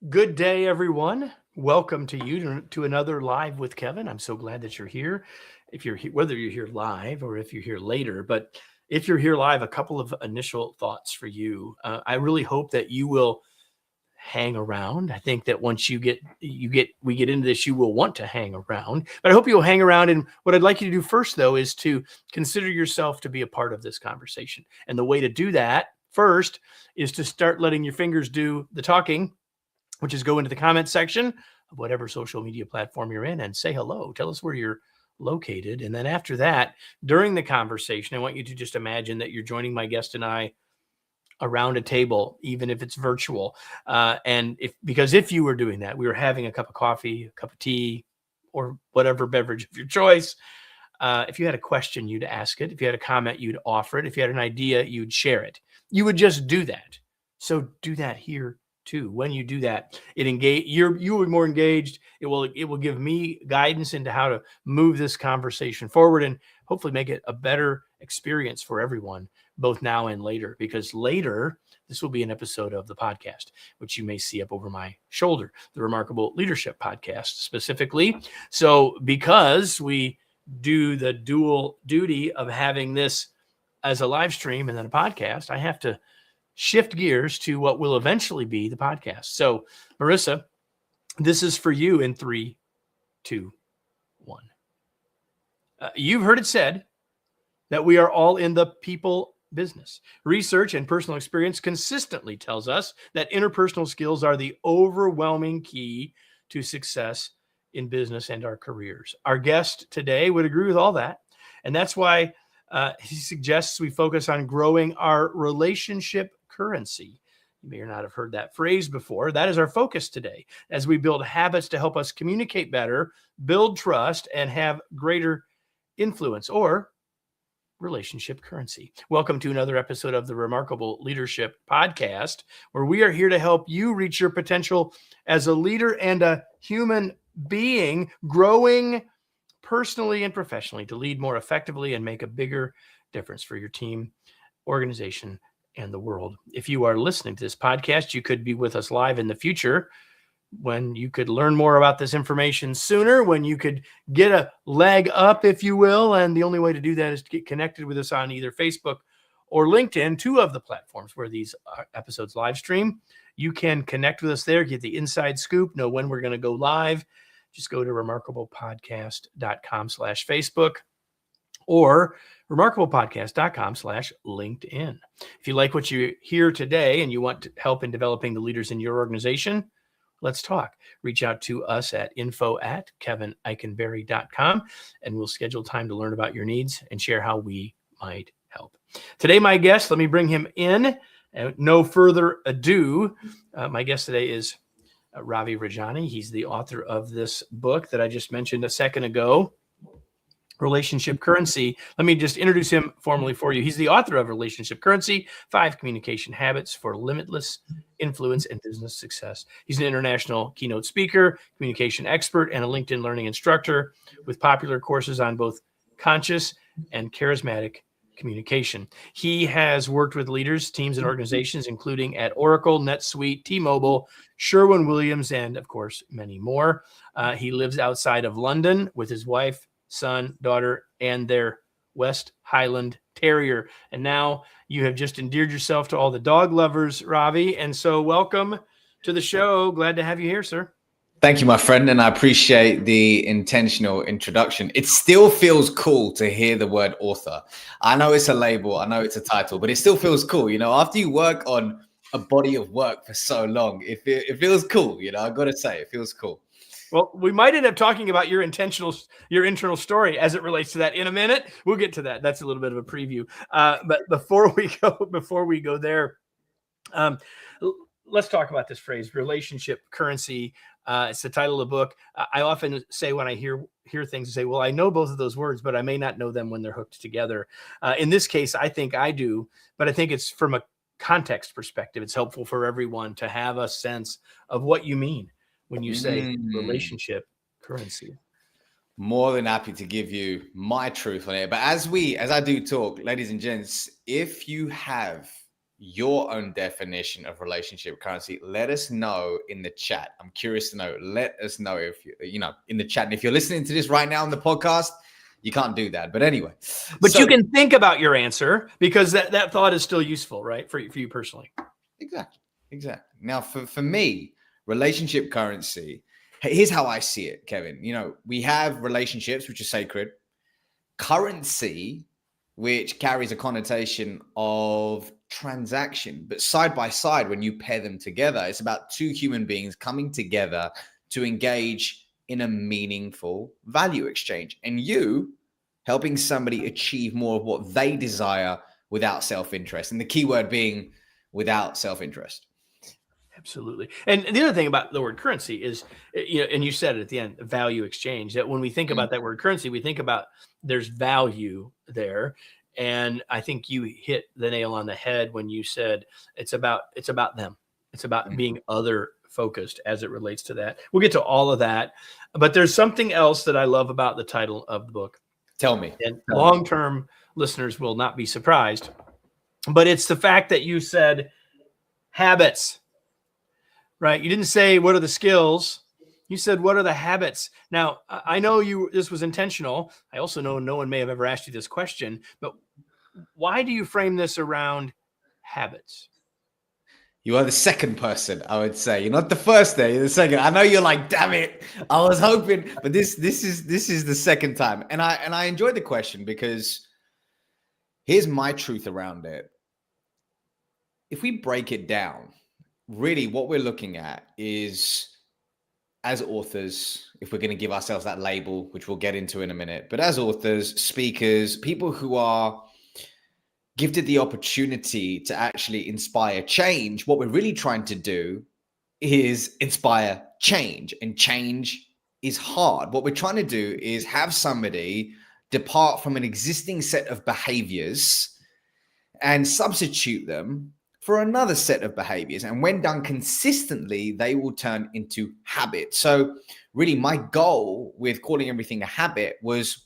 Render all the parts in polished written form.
Good day, everyone. Welcome to you to another Live with Kevin. I'm so glad that you're here. If you're whether you're here live or if you're here later, but if you're here live, a couple of initial thoughts for you. I really hope that you will hang around. I think that once we get into this, you will want to hang around. But I hope you'll hang around. And what I'd like you to do first, though, is to consider yourself to be a part of this conversation. And the way to do that first is to start letting your fingers do the talking, which is go into the comment section of whatever social media platform you're in and say hello. Tell us where you're located. And then after that, during the conversation, I want you to just imagine that you're joining my guest and I around a table, even if it's virtual. And because if you were doing that, we were having a cup of coffee, a cup of tea, or whatever beverage of your choice. If you had a question, you'd ask it. If you had a comment, you'd offer it. If you had an idea, you'd share it. You would just do that. So do that here too. When you do that, you will be more engaged. It will give me guidance into how to move this conversation forward and hopefully make it a better experience for everyone, both now and later. Because later, this will be an episode of the podcast, which you may see up over my shoulder, the Remarkable Leadership Podcast specifically. So because we do the dual duty of having this as a live stream and then a podcast, I have to shift gears to what will eventually be the podcast. So, Marissa, this is for you in 3, 2, 1. You've heard it said that we are all in the people business. Research and personal experience consistently tells us that interpersonal skills are the overwhelming key to success in business and our careers. Our guest today would agree with all that. And that's why he suggests we focus on growing our relationship currency. You may or not have heard that phrase before. That is our focus today as we build habits to help us communicate better, build trust, and have greater influence, or relationship currency. Welcome to another episode of the Remarkable Leadership Podcast, where we are here to help you reach your potential as a leader and a human being, growing personally and professionally to lead more effectively and make a bigger difference for your team, organization, and the world. If you are listening to this podcast, you could be with us live in the future, when you could learn more about this information sooner, when you could get a leg up, if you will. And the only way to do that is to get connected with us on either Facebook or LinkedIn, two of the platforms where these episodes live stream. You can connect with us there, get the inside scoop, know when we're going to go live. Just go to remarkablepodcast.com/Facebook or remarkablepodcast.com/LinkedIn. If you like what you hear today and you want help in developing the leaders in your organization, let's talk. Reach out to us at info@kevinikenberry.com, and we'll schedule time to learn about your needs and share how we might help. Today, my guest, let me bring him in. No further ado, my guest today is Ravi Rajani. He's the author of this book that I just mentioned a second ago, Relationship Currency. Let me just introduce him formally for you. He's the author of Relationship Currency, 5 Communication Habits for Limitless Influence and Business Success. He's an international keynote speaker, communication expert, and a LinkedIn learning instructor with popular courses on both conscious and charismatic communication. He has worked with leaders, teams, and organizations, including at Oracle, NetSuite, T-Mobile, Sherwin-Williams, and of course, many more. He lives outside of London with his wife, son, daughter, and their West Highland Terrier. And now you have just endeared yourself to all the dog lovers, Ravi. And so welcome to the show. Glad to have you here, sir. Thank you, my friend, and I appreciate the intentional introduction. It still feels cool to hear the word author. I know it's a label, I know it's a title, but it still feels cool. You know, after you work on a body of work for so long, it feels cool. You know, I got to say, it feels cool. Well, we might end up talking about your internal story as it relates to that in a minute. We'll get to that. That's a little bit of a preview. But before we go there, let's talk about this phrase, relationship currency. It's the title of the book. I often say when I hear things, I say, well, I know both of those words, but I may not know them when they're hooked together. In this case, I think I do, but I think it's from a context perspective. It's helpful for everyone to have a sense of what you mean when you say relationship currency. More than happy to give you my truth on it. But as I do talk, ladies and gents, if you have your own definition of relationship currency, let us know in the chat. I'm curious to know. Let us know if you know in the chat. And if you're listening to this right now on the podcast, you can't do that. But anyway, but you can think about your answer, because that thought is still useful, right? For you personally. Exactly. Now, for me, relationship currency, here's how I see it, Kevin. You know, we have relationships, which are sacred, currency, which carries a connotation of transaction. But side by side, when you pair them together, it's about two human beings coming together to engage in a meaningful value exchange. And you helping somebody achieve more of what they desire without self-interest. And the key word being without self-interest. Absolutely. And the other thing about the word currency is, you know, and you said it at the end, value exchange, that when we think about that word currency, we think about there's value there. And I think you hit the nail on the head when you said it's about them. It's about being other focused as it relates to that. We'll get to all of that. But there's something else that I love about the title of the book. Tell me. And long-term listeners will not be surprised. But it's the fact that you said habits. Right. You didn't say, what are the skills? You said, what are the habits? Now, I know this was intentional. I also know no one may have ever asked you this question, but why do you frame this around habits? You are the second person, I would say. You're not the first there. You're the second. I know you're like, damn it, I was hoping, but this is the second time. And I enjoyed the question because here's my truth around it. If we break it down, really what we're looking at is, as authors, if we're going to give ourselves that label, which we'll get into in a minute, but as authors, speakers, people who are gifted the opportunity to actually inspire change, what we're really trying to do is inspire change, and change is hard. What we're trying to do is have somebody depart from an existing set of behaviors and substitute them for another set of behaviors. And when done consistently, they will turn into habits. So really my goal with calling everything a habit was,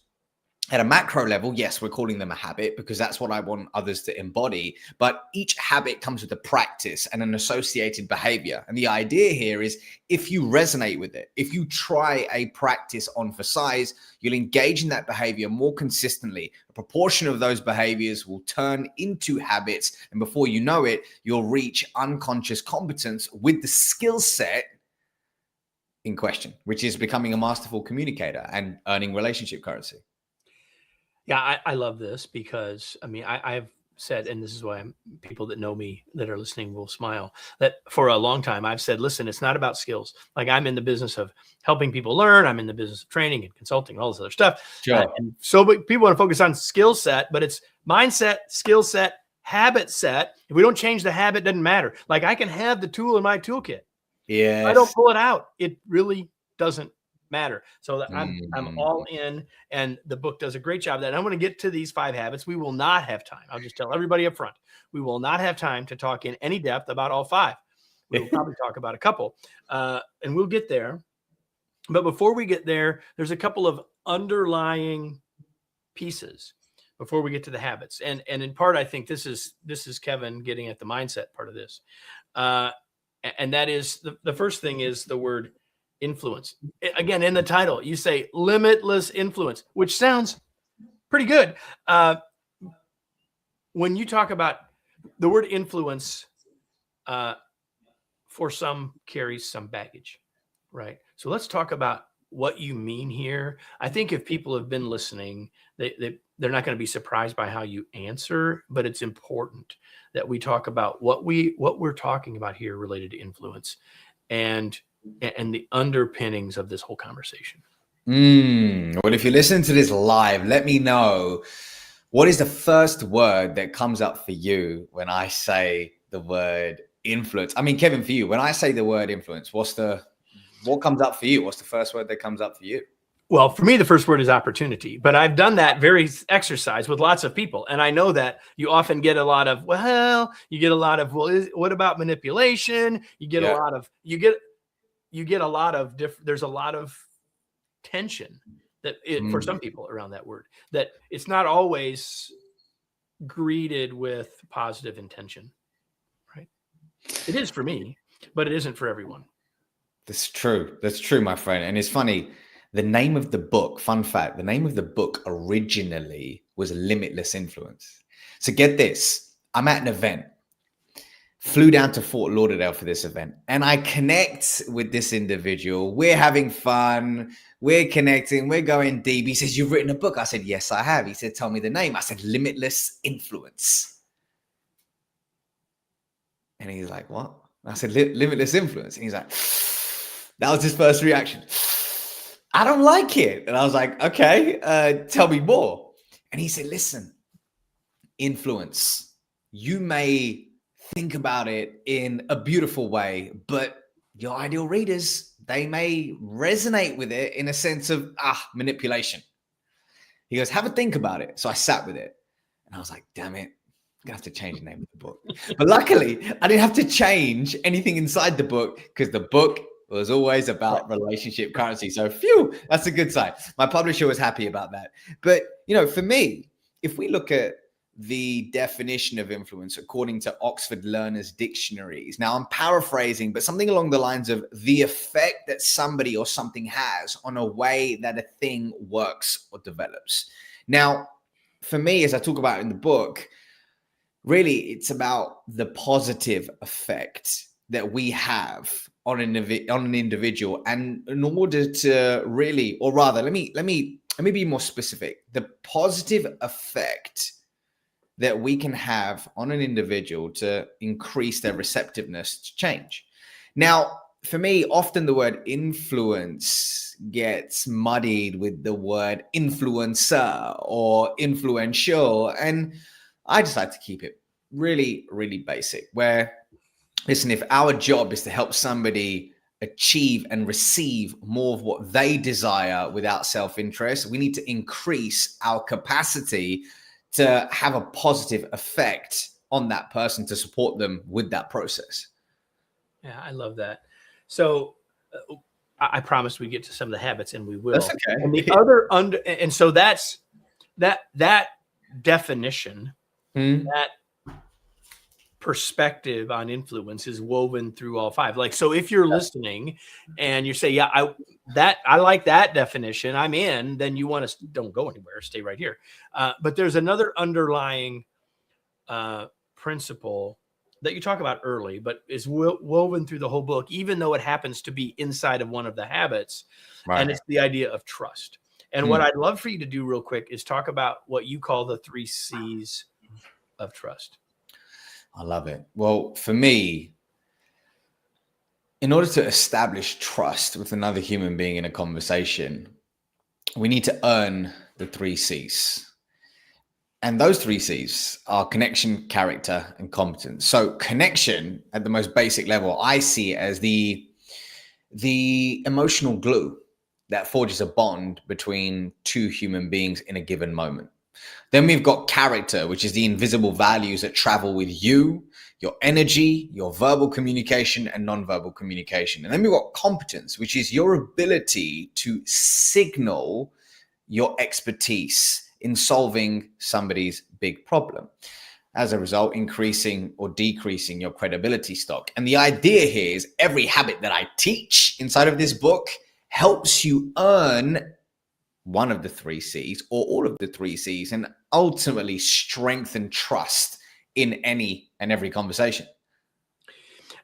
at a macro level, yes, we're calling them a habit because that's what I want others to embody. But each habit comes with a practice and an associated behavior. And the idea here is, if you resonate with it, if you try a practice on for size, you'll engage in that behavior more consistently. A proportion of those behaviors will turn into habits. And before you know it, you'll reach unconscious competence with the skill set in question, which is becoming a masterful communicator and earning relationship currency. Yeah, I love this because, I mean, I've said, and this is why people that know me that are listening will smile, that for a long time I've said, listen, it's not about skills. Like, I'm in the business of helping people learn. I'm in the business of training and consulting, all this other stuff. Sure. And so people want to focus on skill set, but it's mindset, skill set, habit set. If we don't change the habit, it doesn't matter. Like, I can have the tool in my toolkit. Yeah. I don't pull it out. It really doesn't matter. So I'm all in, and the book does a great job of that. And I'm going to get to these 5 habits. We will not have time. I'll just tell everybody up front, we will not have time to talk in any depth about all 5. We'll probably talk about a couple, and we'll get there. But before we get there, there's a couple of underlying pieces before we get to the habits. And in part, I think this is Kevin getting at the mindset part of this. And that is the first thing is the word influence. Again, in the title, you say limitless influence, which sounds pretty good. When you talk about the word influence, for some carries some baggage, right? So let's talk about what you mean here. I think if people have been listening, they're not going to be surprised by how you answer, but it's important that we talk about what we're talking about here related to influence and the underpinnings of this whole conversation. Well, if you listen to this live, let me know, what is the first word that comes up for you when I say the word influence? I mean, Kevin, for you, when I say the word influence, what comes up for you? What's the first word that comes up for you? Well, for me, the first word is opportunity, but I've done that very exercise with lots of people. And I know that you often get a lot of, what about manipulation? You get a lot of, there's a lot of tension that for some people around that word, that it's not always greeted with positive intention. It is for me, but it isn't for everyone. That's true. That's true, my friend. And it's funny. The name of the book, fun fact, the name of the book originally was Limitless Influence. So get this. I'm at an event, flew down to Fort Lauderdale for this event, and I connect with this individual. We're having fun. We're connecting. We're going deep. He says, "You've written a book." I said, "Yes, I have." He said, "Tell me the name." I said, "Limitless Influence." And he's like, "What?" I said, "Limitless Influence." And he's like, that was his first reaction. "I don't like it." And I was like, "Okay, tell me more." And he said, "Listen, influence, you may think about it in a beautiful way, but your ideal readers, they may resonate with it in a sense of manipulation." He goes, "Have a think about it." So I sat with it and I was like, damn it, I'm gonna have to change the name of the book. But luckily, I didn't have to change anything inside the book because the book was always about relationship currency. So phew, that's a good sign. My publisher was happy about that. But for me, if we look at the definition of influence according to Oxford Learners Dictionaries, now I'm paraphrasing, but something along the lines of the effect that somebody or something has on a way that a thing works or develops. Now, for me, as I talk about in the book, really, it's about the positive effect that we have on an individual. And in order to really, or rather, let me be more specific. The positive effect that we can have on an individual to increase their receptiveness to change. Now, for me, often the word influence gets muddied with the word influencer or influential. And I just like to keep it really, really basic, where, listen, if our job is to help somebody achieve and receive more of what they desire without self-interest, we need to increase our capacity to have a positive effect on that person to support them with that process. Yeah, I love that. So I promised we get to some of the habits, and we will. That's okay. And the other and so that's that definition, that perspective on influence is woven through all five. Like, so if you're listening and you say, "Yeah, I like that definition, I'm in," then you want to don't go anywhere, stay right here. But there's another underlying principle that you talk about early, but is woven through the whole book, even though it happens to be inside of one of the habits. Right. And it's the idea of trust. And what I'd love for you to do real quick is talk about what you call the 3 C's of trust. I love it. Well, for me, in order to establish trust with another human being in a conversation, we need to earn the 3 C's. And those 3 C's are connection, character, and competence. So connection at the most basic level, I see as the emotional glue that forges a bond between 2 human beings in a given moment. Then we've got character, which is the invisible values that travel with you, your energy, your verbal communication, and nonverbal communication. And then we've got competence, which is your ability to signal your expertise in solving somebody's big problem. As a result, increasing or decreasing your credibility stock. And the idea here is every habit that I teach inside of this book helps you earn one of the 3 C's or all of the 3 C's and ultimately strengthen trust in any and every conversation.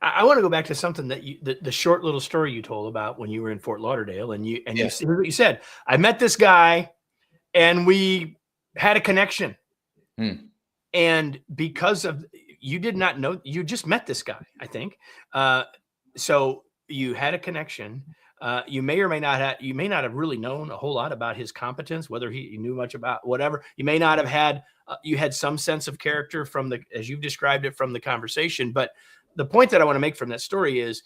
I want to go back to something that the short little story you told about when you were in Fort Lauderdale, and you you said, "I met this guy and we had a connection." And because of, you did not know, you just met this guy, I think. So you had a connection. You may or may not have, you may not have really known a whole lot about his competence, whether he knew much about whatever. You may not have had, you had some sense of character from the, as you've described it, from the conversation. But the point that I want to make from that story is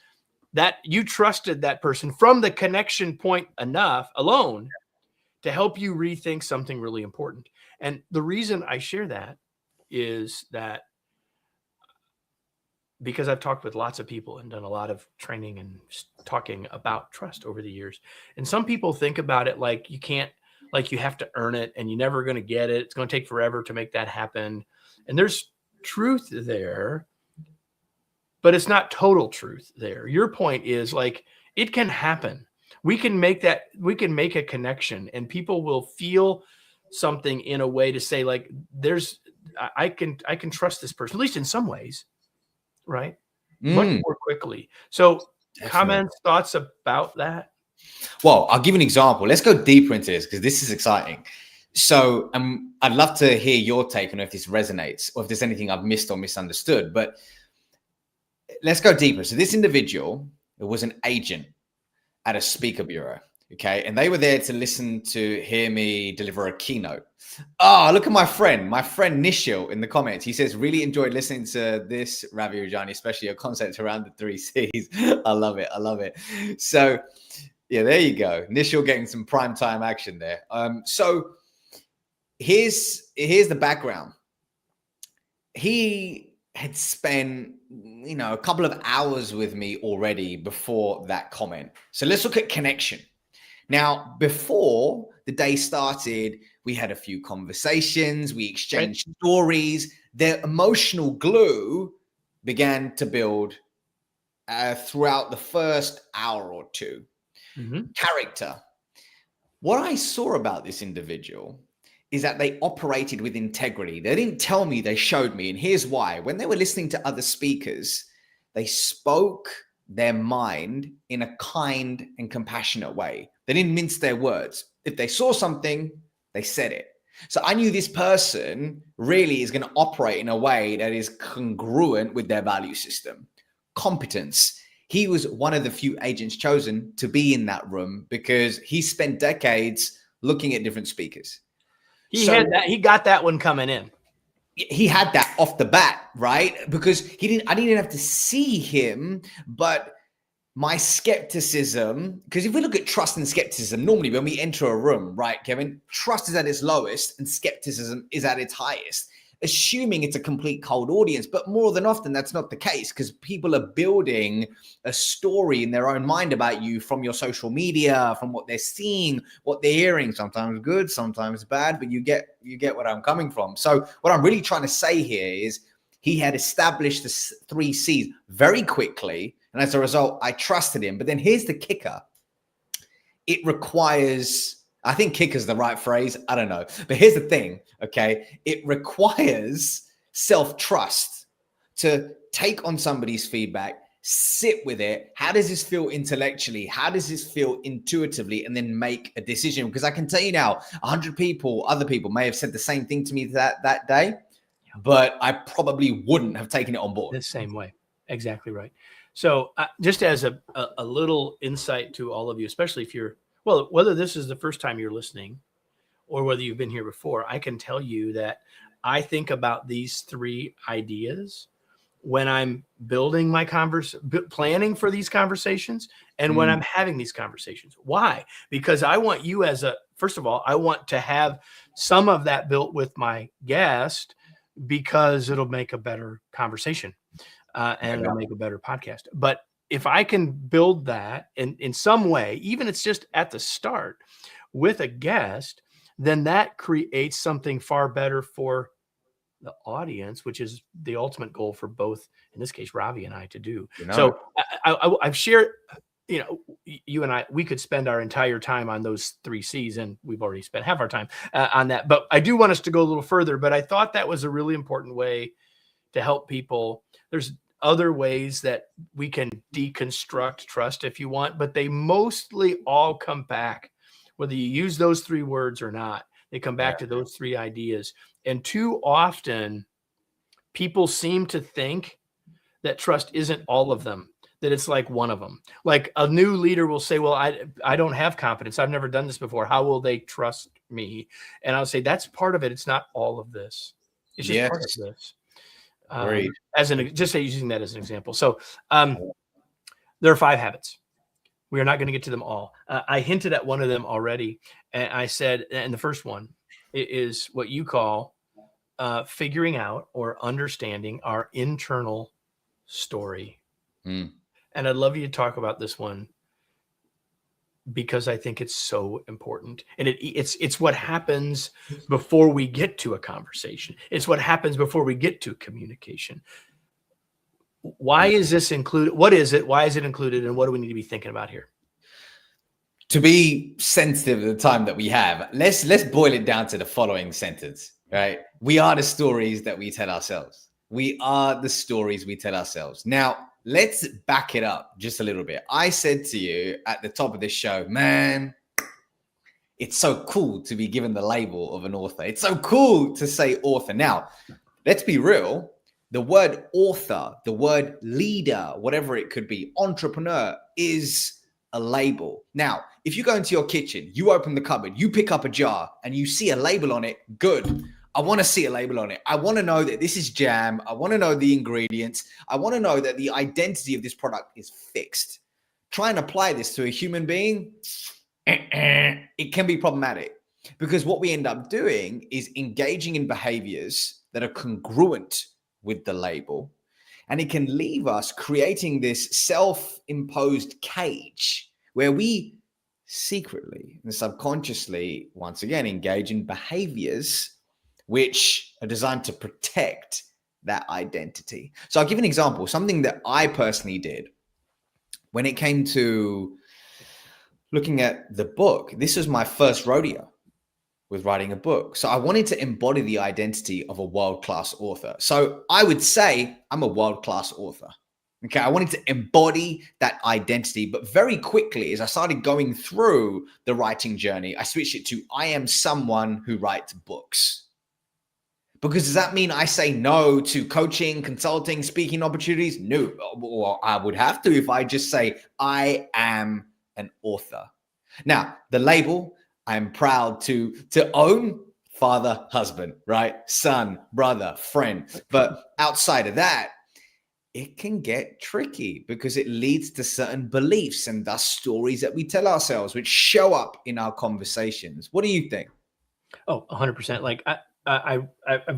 that you trusted that person from the connection point enough alone to help you rethink something really important. And the reason I share that is that because I've talked with lots of people and done a lot of training and talking about trust over the years. And some people think about it like you can't, like you have to earn it and you're never going to get it. It's going to take forever to make that happen. And there's truth there. but it's not total truth there. Your point is like, it can happen. We can make a connection, and people will feel something in a way to say like, I can trust this person, at least in some ways, right? Much more quickly. So Definitely. comments, thoughts about that? Well, I'll give you an example. Let's go deeper into this because this is exciting. So I'd love to hear your take on if this resonates or if there's anything I've missed or misunderstood. But let's go deeper. So this individual was an agent at a speaker bureau. Okay. And they were there to listen to hear me deliver a keynote. Oh, look at my friend Nishil in the comments. He says, really enjoyed listening to this, Ravi Rajani, especially your concept around the 3 C's. I love it. I love it. So yeah, there you go. Nishil getting some prime time action there. So here's the background. He had spent, a couple of hours with me already before that comment. So let's look at connection. Now, before the day started, we had a few conversations, we exchanged stories. The emotional glue began to build throughout the first hour or two. Character. What I saw about this individual is that they operated with integrity. They didn't tell me, they showed me. And here's why. When they were listening to other speakers, they spoke their mind in a kind and compassionate way. They didn't mince their words. If they saw something, they said it. So I knew this person really is going to operate in a way that is congruent with their value system. Competence. He was one of the few agents chosen to be in that room because he spent decades looking at different speakers. He got that one coming in. He had that off the bat, right? Because I didn't have to see him, but my skepticism, because if we look at trust and skepticism, normally when we enter a room, right, Kevin, trust is at its lowest and skepticism is at its highest, assuming it's a complete cold audience. But more than often, that's not the case because people are building a story in their own mind about you from your social media, from what they're seeing, what they're hearing, sometimes good, sometimes bad, but you get what I'm coming from. So what I'm really trying to say here is he had established the 3 C's very quickly. And as a result, I trusted him. But then here's the kicker. It requires, I think kicker is the right phrase. I don't know. But here's the thing, okay? It requires self-trust to take on somebody's feedback, sit with it. How does this feel intellectually? How does this feel intuitively? And then make a decision. Because I can tell you now, 100 people, other people may have said the same thing to me that day, but I probably wouldn't have taken it on board. The same way. Exactly right. So just as a little insight to all of you, especially if you're, well, whether this is the first time you're listening or whether you've been here before, I can tell you that I think about these 3 ideas when I'm building my planning for these conversations and when I'm having these conversations. Why? Because I want you first of all, I want to have some of that built with my guest because it'll make a better conversation. And it'll make a better podcast. But if I can build that in some way, even it's just at the start with a guest, then that creates something far better for the audience, which is the ultimate goal for both, in this case, Ravi and I to do. So I've shared, you and I, we could spend our entire time on those 3 C's, and we've already spent half our time on that. But I do want us to go a little further. But I thought that was a really important way to help people. There's other ways that we can deconstruct trust if you want, but they mostly all come back, whether you use those 3 words or not, they come back to those 3 ideas. And too often people seem to think that trust isn't all of them, that it's like one of them. Like a new leader will say, well, I don't have confidence. I've never done this before. How will they trust me? And I'll say, that's part of it. It's not all of this. It's just part of this. Just using that as an example. So there are 5 habits. We are not going to get to them all. I hinted at one of them already. And I said, and the first one is what you call figuring out or understanding our internal story. And I'd love you to talk about this one because I think it's so important. And it's what happens before we get to a conversation. It's what happens before we get to communication. Why is this included? What is it? Why is it included? And what do we need to be thinking about here? To be sensitive to the time that we have, let's boil it down to the following sentence, right? We are the stories that we tell ourselves. We are the stories we tell ourselves. Now, let's back it up just a little bit. I said to you at the top of this show, man, it's so cool to be given the label of an author. It's so cool to say author. Now, let's be real. The word author, the word leader, whatever it could be, entrepreneur is a label. Now, if you go into your kitchen, you open the cupboard, you pick up a jar and you see a label on it, good. I want to see a label on it. I want to know that this is jam. I want to know the ingredients. I want to know that the identity of this product is fixed. Try and apply this to a human being. It can be problematic because what we end up doing is engaging in behaviors that are congruent with the label, and it can leave us creating this self-imposed cage where we secretly and subconsciously, once again, engage in behaviors which are designed to protect that identity. So I'll give an example, something that I personally did when it came to looking at the book. This was my first rodeo with writing a book. So I wanted to embody the identity of a world-class author. So I would say I'm a world-class author. Okay, I wanted to embody that identity, but very quickly, as I started going through the writing journey, I switched it to I am someone who writes books. Because does that mean I say no to coaching, consulting, speaking opportunities? No, or I would have to if I just say I am an author. Now, the label, I'm proud to own: father, husband, right? Son, brother, friend. But outside of that, it can get tricky because it leads to certain beliefs and thus stories that we tell ourselves, which show up in our conversations. What do you think? Oh, 100%. Like I've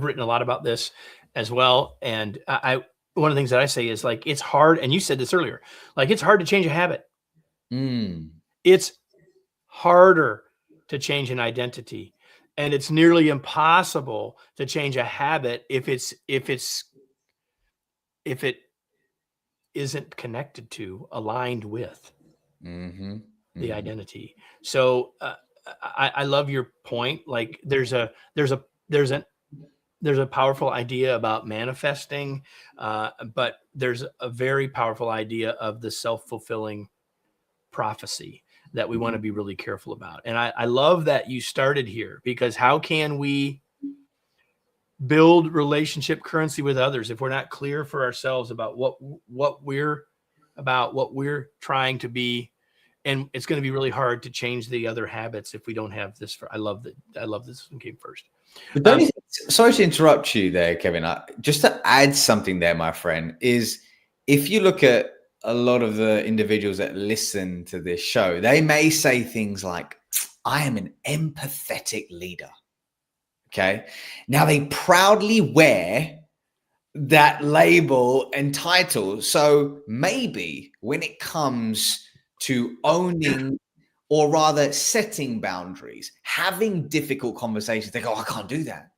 written a lot about this as well. And one of the things that I say is like, it's hard. And you said this earlier, like it's hard to change a habit. It's harder to change an identity, and it's nearly impossible to change a habit if it isn't connected to, aligned with the identity. So I love your point. Like there's a powerful idea about manifesting, but there's a very powerful idea of the self-fulfilling prophecy that we want to be really careful about. And I love that you started here, because how can we build relationship currency with others if we're not clear for ourselves about what we're trying to be? And it's going to be really hard to change the other habits if we don't have this. I love this one came first. But don't you think, sorry to interrupt you there, Kevin. Just to add something there, my friend, is if you look at a lot of the individuals that listen to this show, they may say things like, I am an empathetic leader. Okay. Now they proudly wear that label and title. So maybe when it comes to owning, or rather setting boundaries, having difficult conversations, they go, I can't do that.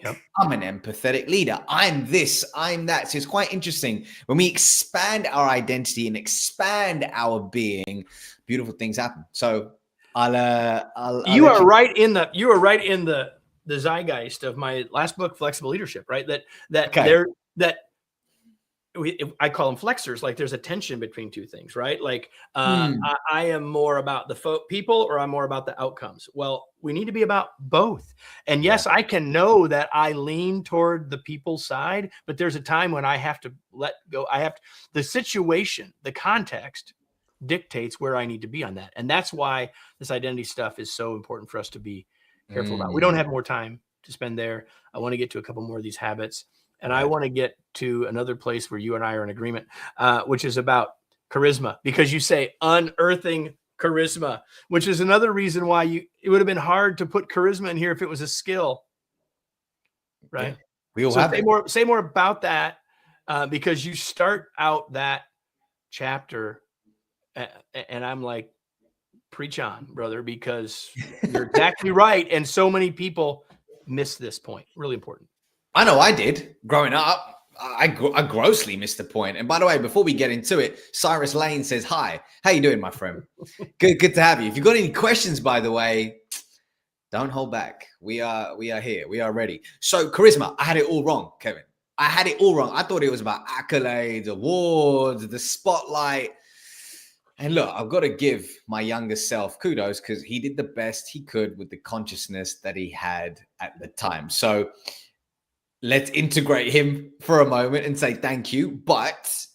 Yep. I'm an empathetic leader. I'm this, I'm that. So it's quite interesting when we expand our identity and expand our being, beautiful things happen. So you are right in the zeitgeist of my last book, Flexible Leadership, right? I call them flexors. Like there's a tension between two things, right? Like I am more about the people, or I'm more about the outcomes. Well, we need to be about both. And yes, I can know that I lean toward the people side, but there's a time when I have to let go. The situation, the context dictates where I need to be on that. And that's why this identity stuff is so important for us to be careful about. We don't have more time to spend there. I want to get to a couple more of these habits. And I want to get to another place where you and I are in agreement, which is about charisma, because you say unearthing charisma, which is another reason why it would have been hard to put charisma in here if it was a skill, right? Yeah, we all have it. Say more about that, because you start out that chapter, and I'm like, preach on, brother, because you're exactly right. And so many people miss this point. Really important. I know I did growing up. I grossly missed the point. And by the way, before we get into it, Cyrus Lane says, hi, how you doing, my friend? Good to have you. If you've got any questions, by the way, don't hold back. We are here. We are ready. So charisma, I had it all wrong, Kevin. I had it all wrong. I thought it was about accolades, awards, the spotlight. And look, I've got to give my younger self kudos because he did the best he could with the consciousness that he had at the time. So let's integrate him for a moment and say thank you. But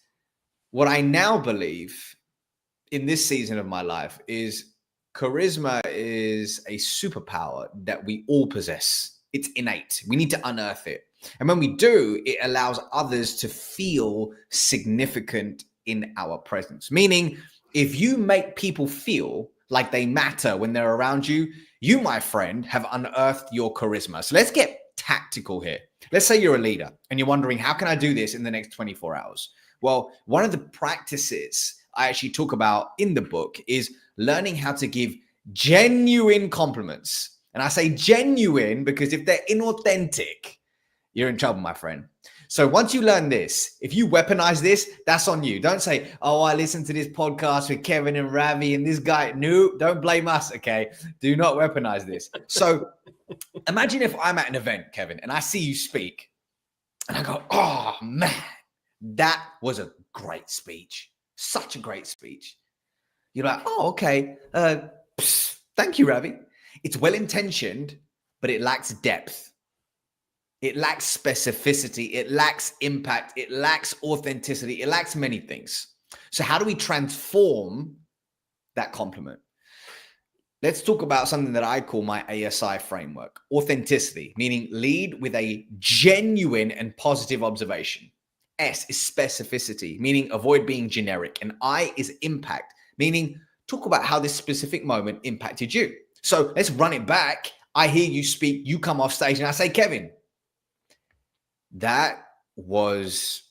what I now believe in this season of my life is charisma is a superpower that we all possess. It's innate. We need to unearth it. And when we do, it allows others to feel significant in our presence. Meaning, if you make people feel like they matter when they're around you, you, my friend, have unearthed your charisma. So let's get tactical here. Let's say you're a leader and you're wondering, how can I do this in the next 24 hours? Well, one of the practices I actually talk about in the book is learning how to give genuine compliments. And I say genuine because if they're inauthentic, you're in trouble, my friend. So once you learn this, if you weaponize this, that's on you. Don't say, oh, I listened to this podcast with Kevin and Ravi and this guy. No, don't blame us, okay? Do not weaponize this. So imagine if I'm at an event, Kevin, and I see you speak and I go, oh, man, that was a great speech. Such a great speech. You're like, oh, okay. Thank you, Ravi. It's well-intentioned, but it lacks depth. It lacks specificity. It lacks impact. It lacks authenticity. It lacks many things. So how do we transform that compliment? Let's talk about something that I call my ASI framework. Authenticity, meaning lead with a genuine and positive observation. S is specificity, meaning avoid being generic. And I is impact, meaning talk about how this specific moment impacted you. So let's run it back. I hear you speak, you come off stage and I say, Kevin, that was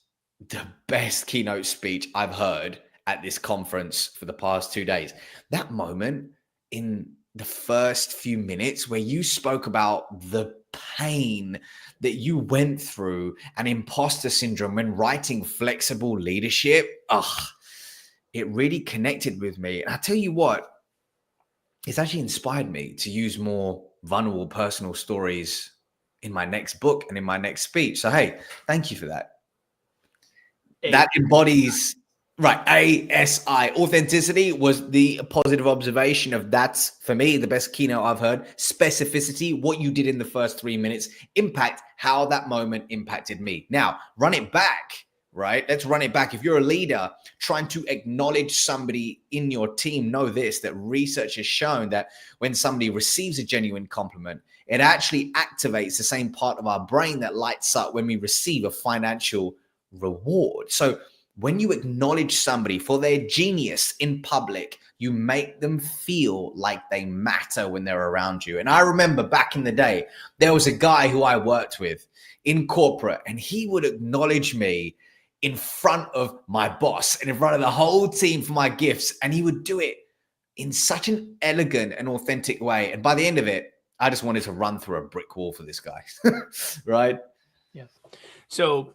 the best keynote speech I've heard at this conference for the past 2 days. That moment in the first few minutes where you spoke about the pain that you went through and imposter syndrome when writing flexible leadership, it really connected with me. And I tell you what, it's actually inspired me to use more vulnerable personal stories in my next book and in my next speech. So, hey, thank you for that. That embodies, right, ASI. Authenticity was the positive observation of that's, for me, the best keynote I've heard. Specificity, what you did in the first 3 minutes. Impact, how that moment impacted me. Now, run it back, right? Let's run it back. If you're a leader trying to acknowledge somebody in your team, know this, that research has shown that when somebody receives a genuine compliment, it actually activates the same part of our brain that lights up when we receive a financial reward. So when you acknowledge somebody for their genius in public, you make them feel like they matter when they're around you. And I remember back in the day, there was a guy who I worked with in corporate, and he would acknowledge me in front of my boss and in front of the whole team for my gifts. And he would do it in such an elegant and authentic way. And by the end of it, I just wanted to run through a brick wall for this guy, right? Yeah. So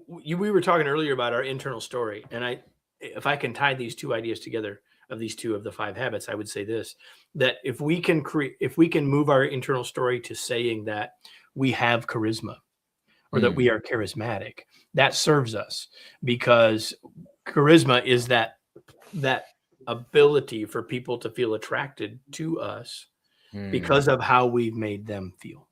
we were talking earlier about our internal story, and if I can tie these two ideas together of these two of the 5 habits, I would say this: that if we can move our internal story to saying that we have charisma or that we are charismatic, that serves us, because charisma is that ability for people to feel attracted to us because of how we've made them feel.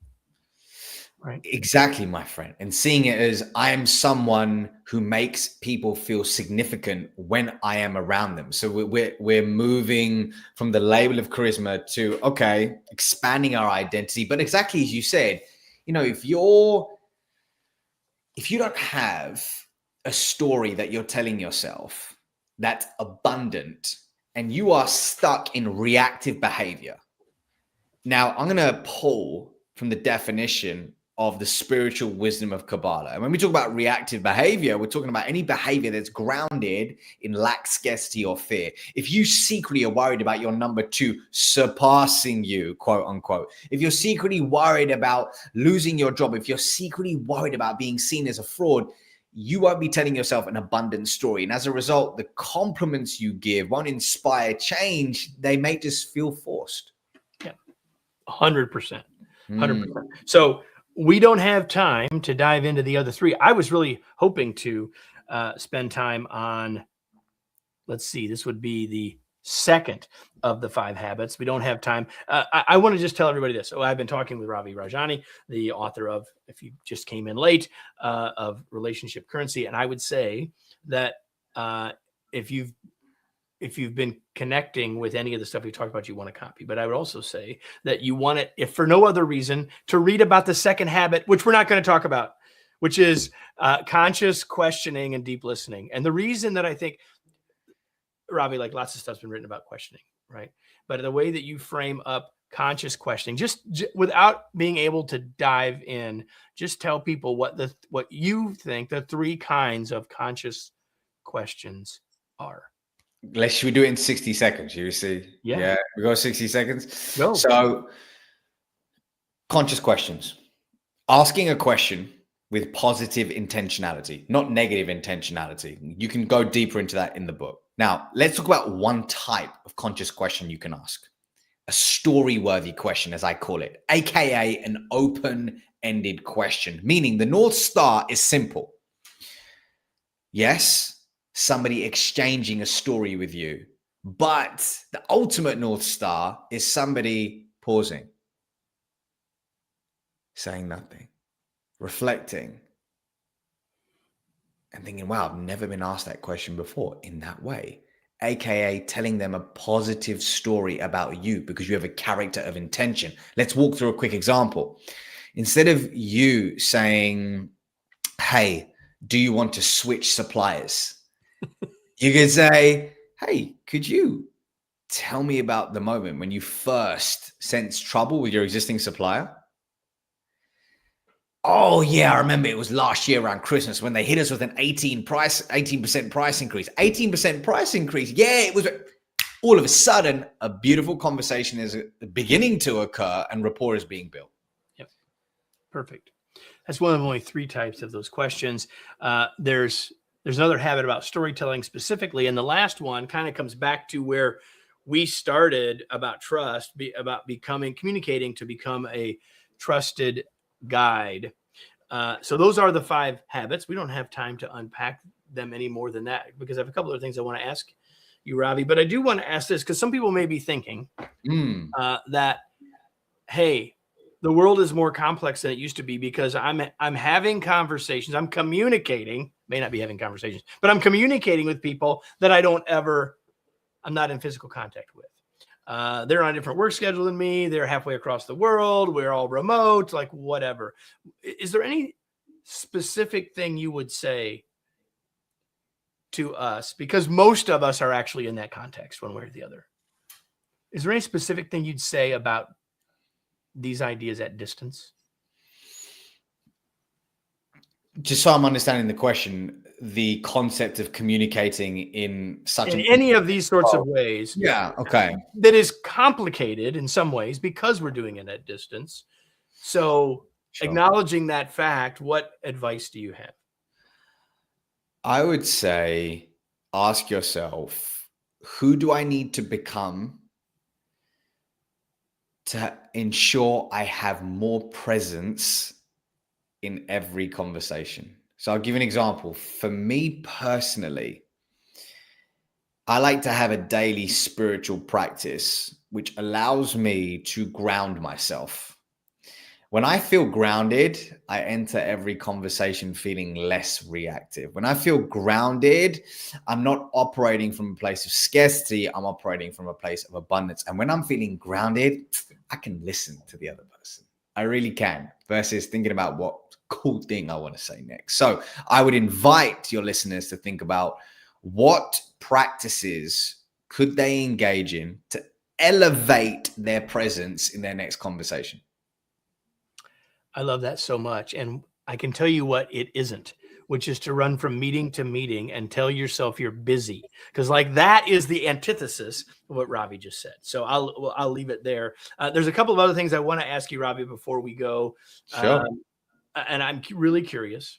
Right. Exactly, my friend. And seeing it as I am someone who makes people feel significant when I am around them. So we're moving from the label of charisma to, okay, expanding our identity. But exactly as you said, if you don't have a story that you're telling yourself that's abundant and you are stuck in reactive behavior. Now, I'm going to pull from the definition of the spiritual wisdom of Kabbalah. And when we talk about reactive behavior, we're talking about any behavior that's grounded in lack, scarcity, or fear. If you secretly are worried about your number two surpassing you, quote unquote, if you're secretly worried about losing your job, if you're secretly worried about being seen as a fraud, you won't be telling yourself an abundant story. And as a result, the compliments you give won't inspire change. They may just feel forced. Yeah, 100%. 100%. So we don't have time to dive into the other three. I was really hoping to spend time on, let's see, this would be the second of the 5 habits. We don't have time. I want to just tell everybody this. So I've been talking with Ravi Rajani, the author of, if you just came in late, of Relationship Currency. And I would say that if you've been connecting with any of the stuff we talked about, you want to copy. But I would also say that you want it, if for no other reason, to read about the second habit, which we're not going to talk about, which is conscious questioning and deep listening. And the reason that I think, Ravi, like lots of stuff's been written about questioning, right? But the way that you frame up conscious questioning, just without being able to dive in, just tell people what you think the 3 kinds of conscious questions are. Should we do it in 60 seconds? You see? Yeah. We go 60 seconds. Go. So, conscious questions. Asking a question with positive intentionality, not negative intentionality. You can go deeper into that in the book. Now, let's talk about one type of conscious question you can ask. A story-worthy question, as I call it, aka an open-ended question, meaning the North Star is simple. Yes, somebody exchanging a story with you, but the ultimate North Star is somebody pausing, saying nothing, reflecting, and thinking, wow, I've never been asked that question before in that way, aka telling them a positive story about you because you have a character of intention. Let's walk through a quick example. Instead of you saying, hey, do you want to switch suppliers? You could say, hey, could you tell me about the moment when you first sensed trouble with your existing supplier? Oh, yeah, I remember it was last year around Christmas when they hit us with an 18% price increase. 18% price increase. Yeah, it was all of a sudden a beautiful conversation is beginning to occur and rapport is being built. Yep. Perfect. That's one of only 3 types of those questions. There's another habit about storytelling specifically. And the last one kind of comes back to where we started about trust, about communicating to become a trusted guide. So those are the 5 habits. We don't have time to unpack them any more than that because I have a couple of things I want to ask you, Ravi. But I do want to ask this because some people may be thinking that, hey, the world is more complex than it used to be because I'm having conversations. I'm communicating, may not be having conversations, but I'm communicating with people that I'm not in physical contact with. They're on a different work schedule than me. They're halfway across the world. We're all remote, like whatever. Is there any specific thing you would say to us? Because most of us are actually in that context one way or the other. Is there any specific thing you'd say about these ideas at distance? Just so I'm understanding the question, the concept of communicating in any of these sorts of ways. Yeah. Okay. That is complicated in some ways because we're doing it at distance. So acknowledging that fact, what advice do you have? I would say, ask yourself, who do I need to become to ensure I have more presence in every conversation? So I'll give you an example. For me personally, I like to have a daily spiritual practice, which allows me to ground myself. When I feel grounded, I enter every conversation feeling less reactive. When I feel grounded, I'm not operating from a place of scarcity. I'm operating from a place of abundance. And when I'm feeling grounded, I can listen to the other person. I really can, versus thinking about what cool thing I want to say next. So I would invite your listeners to think about what practices could they engage in to elevate their presence in their next conversation. I love that so much. And I can tell you what it isn't, which is to run from meeting to meeting and tell yourself you're busy. Because like that is the antithesis of what Ravi just said. So I'll leave it there. There's a couple of other things I want to ask you, Ravi, before we go. Sure. And I'm really curious.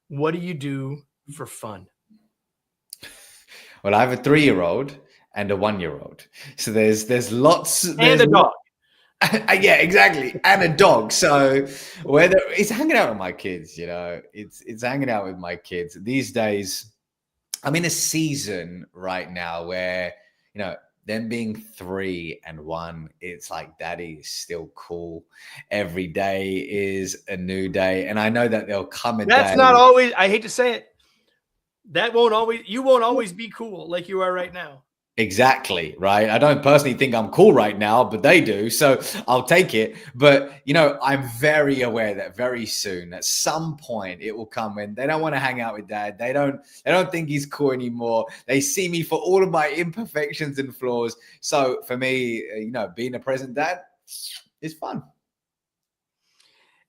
What do you do for fun? Well, I have a 3-year-old and a 1-year-old. So there's lots. And a dog. Yeah, exactly. And a dog. So whether it's hanging out with my kids, it's hanging out with my kids. These days, I'm in a season right now where, them being 3 and 1, it's like daddy is still cool. Every day is a new day. And I know that there'll come a day. That's not always, I hate to say it. You won't always be cool like you are right now. Exactly, right? I don't personally think I'm cool right now, but they do. So I'll take it. But, I'm very aware that very soon, at some point, it will come when they don't want to hang out with dad. They don't think he's cool anymore. They see me for all of my imperfections and flaws. So for me, being a present dad is fun.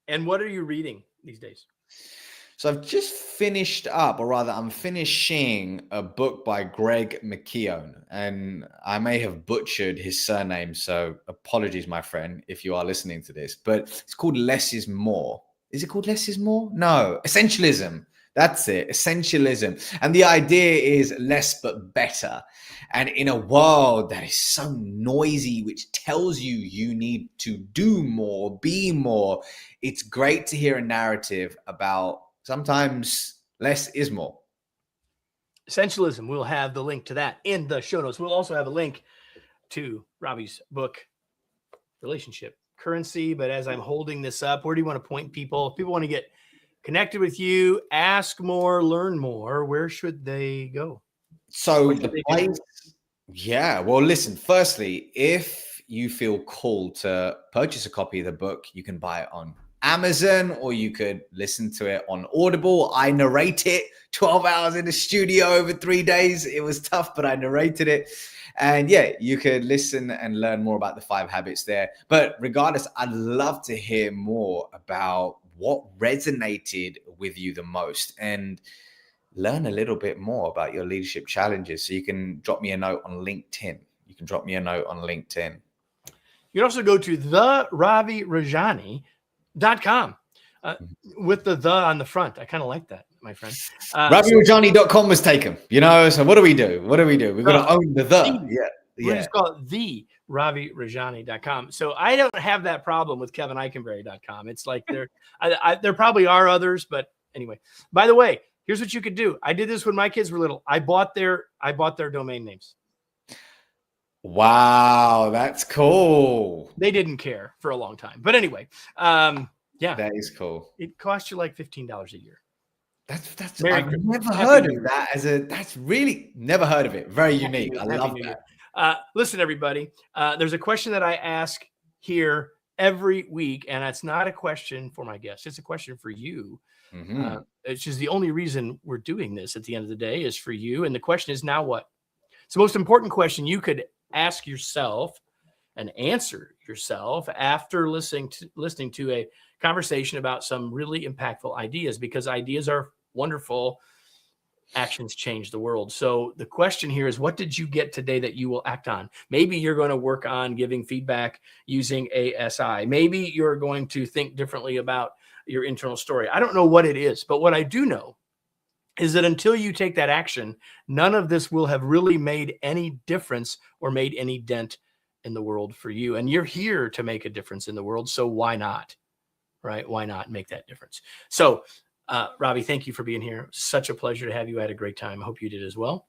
And what are you reading these days? So I've just finished up, or rather I'm finishing a book by Greg McKeown, and I may have butchered his surname, so apologies, my friend, if you are listening to this, but it's called Less is More. Is it called Less is More? No, Essentialism. That's it, Essentialism. And the idea is less but better. And in a world that is so noisy, which tells you need to do more, be more, it's great to hear a narrative about sometimes less is more. Essentialism. We'll have the link to that in the show notes. We'll also have a link to Ravi's book, Relationship Currency. But as I'm holding this up, where do you want to point people? If people want to get connected with you, ask more, learn more, where should they go? So the place, well, listen, firstly, if you feel called to purchase a copy of the book, you can buy it on Amazon, or you could listen to it on Audible. I narrate it 12 hours in the studio over 3 days. It was tough, but I narrated it. And yeah, you could listen and learn more about the 5 habits there. But regardless, I'd love to hear more about what resonated with you the most and learn a little bit more about your leadership challenges. So you can drop me a note on LinkedIn. You can also go to Rajani.com with the on the front. I kind of like that, my friend. RaviRajani.com was taken, so what do we do? We've got to own the. We just call it the RaviRajani.com. So I don't have that problem with KevinEichenberry.com. It's like there probably are others, but anyway. By the way, here's what you could do. I did this when my kids were little. I bought their domain names. Wow, that's cool. They didn't care for a long time. But anyway, that is cool. It costs you like $15 a year. That's I've never heard of that that's really never heard of it. Very unique. I love that. Listen, everybody, there's a question that I ask here every week, and it's not a question for my guests. It's a question for you. Mm-hmm. It's just the only reason we're doing this at the end of the day is for you. And the question is, now what? It's the most important question you could ask yourself and answer yourself after listening to a conversation about some really impactful ideas, because ideas are wonderful. Actions change the world. So the question here is, what did you get today that you will act on? Maybe you're going to work on giving feedback using ASI. Maybe you're going to think differently about your internal story. I don't know what it is, but what I do know is that until you take that action, none of this will have really made any difference or made any dent in the world for you. And you're here to make a difference in the world. So why not? Right? Why not make that difference? So, Ravi, thank you for being here. Such a pleasure to have you. I had a great time. I hope you did as well.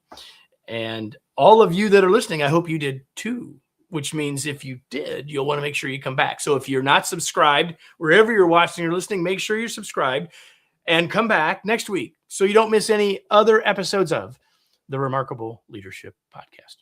And all of you that are listening, I hope you did too, which means if you did, you'll want to make sure you come back. So if you're not subscribed, wherever you're watching or listening, make sure you're subscribed and come back next week so you don't miss any other episodes of the Remarkable Leadership Podcast.